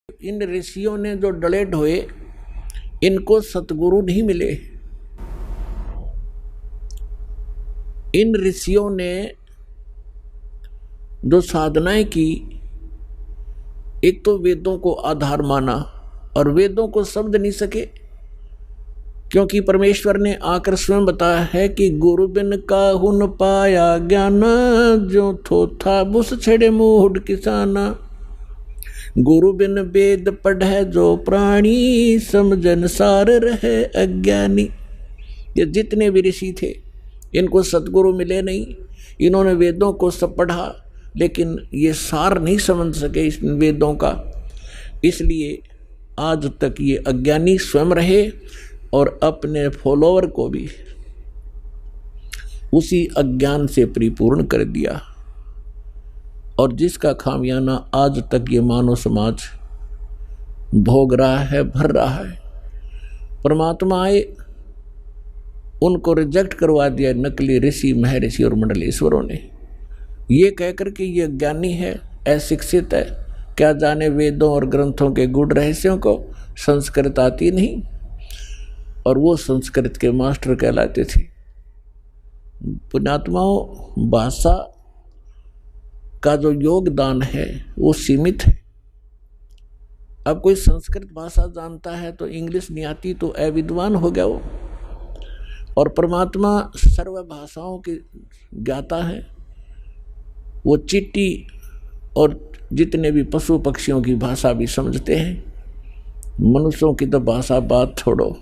इन ऋषियों ने जो डले ढोए, इनको सतगुरु नहीं मिले। इन ऋषियों ने जो साधनाएं की, एक तो वेदों को आधार माना और वेदों को समझ नहीं सके, क्योंकि परमेश्वर ने आकर स्वयं बताया है कि गुरु बिन काहू न पाया ज्ञान, जो थो था बुस छेड़े मूढ़ किसाना। गुरु बिन वेद पढ़े जो प्राणी, समझन सार रहे अज्ञानी। ये जितने भी ऋषि थे, इनको सतगुरु मिले नहीं। इन्होंने वेदों को सब पढ़ा, लेकिन ये सार नहीं समझ सके इस वेदों का, इसलिए आज तक ये अज्ञानी स्वयं रहे और अपने फॉलोअर को भी उसी अज्ञान से परिपूर्ण कर दिया, और जिसका खामियाना आज तक ये मानव समाज भोग रहा है, भर रहा है। परमात्मा आए, उनको रिजेक्ट करवा दिया नकली ऋषि, महर्षि और मंडलेश्वरों ने, ये कहकर के ये ज्ञानी है, अशिक्षित है, क्या जाने वेदों और ग्रंथों के गूढ़ रहस्यों को, संस्कृत आती नहीं। और वो संस्कृत के मास्टर कहलाते थे। पुण्यात्माओं, भाषा का जो योगदान है वो सीमित है। अब कोई संस्कृत भाषा जानता है तो इंग्लिश नहीं आती तो अविद्वान हो गया वो। और परमात्मा सर्व भाषाओं के ज्ञाता है। वो चींटी और जितने भी पशु पक्षियों की भाषा भी समझते हैं, मनुष्यों की तो भाषा बात छोड़ो।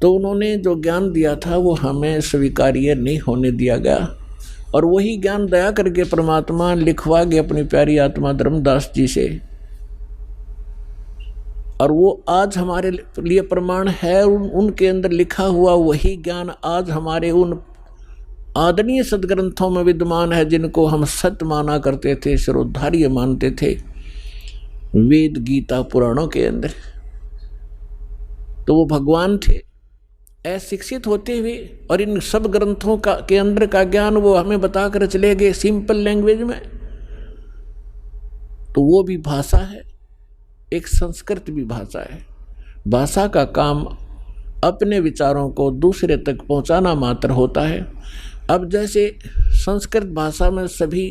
तो उन्होंने जो ज्ञान दिया था वो हमें स्वीकार्य नहीं होने दिया गया, और वही ज्ञान दया करके परमात्मा लिखवा गए अपनी प्यारी आत्मा धर्मदास जी से, और वो आज हमारे लिए प्रमाण है। उनके अंदर लिखा हुआ वही ज्ञान आज हमारे उन आदरणीय सदग्रंथों में विद्यमान है, जिनको हम सत्य माना करते थे, श्रोधार्य मानते थे, वेद गीता पुराणों के अंदर। तो वो भगवान थे, अशिक्षित होते हुए, और इन सब ग्रंथों का के अंदर का ज्ञान वो हमें बताकर चले गए सिंपल लैंग्वेज में। तो वो भी भाषा है, एक संस्कृत भी भाषा है। भाषा का काम अपने विचारों को दूसरे तक पहुंचाना मात्र होता है। अब जैसे संस्कृत भाषा में सभी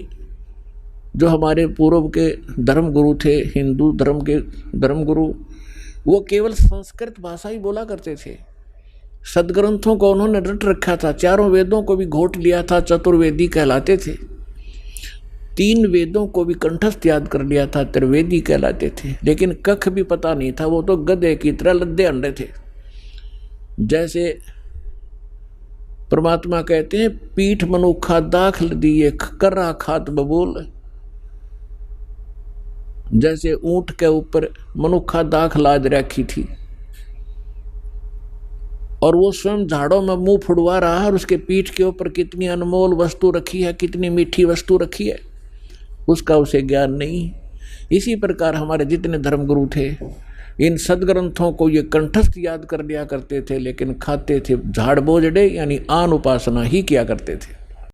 जो हमारे पूर्व के धर्मगुरु थे, हिंदू धर्म के धर्मगुरु, वो केवल संस्कृत भाषा ही बोला करते थे। सदग्रंथों को उन्होंने रट रखा था, चारों वेदों को भी घोट लिया था, चतुर्वेदी कहलाते थे। 3 वेदों को भी कंठस्थ याद कर लिया था, त्रिवेदी कहलाते थे। लेकिन कख भी पता नहीं था, वो तो गधे की तरह लद्दे अंडे थे। जैसे परमात्मा कहते हैं, पीठ मनुखा दाखल दिए कर्रा खात बबूल। जैसे ऊंट के ऊपर मनुखा दाख लाद रखी थी, और वो स्वयं झाड़ों में मुंह फुड़वा रहा है, और उसके पीठ के ऊपर कितनी अनमोल वस्तु रखी है, कितनी मीठी वस्तु रखी है, उसका उसे ज्ञान नहीं। इसी प्रकार हमारे जितने धर्मगुरु थे, इन सदग्रंथों को ये कंठस्थ याद कर लिया करते थे, लेकिन खाते थे झाड़ बोझड़े, यानी आन उपासना ही किया करते थे।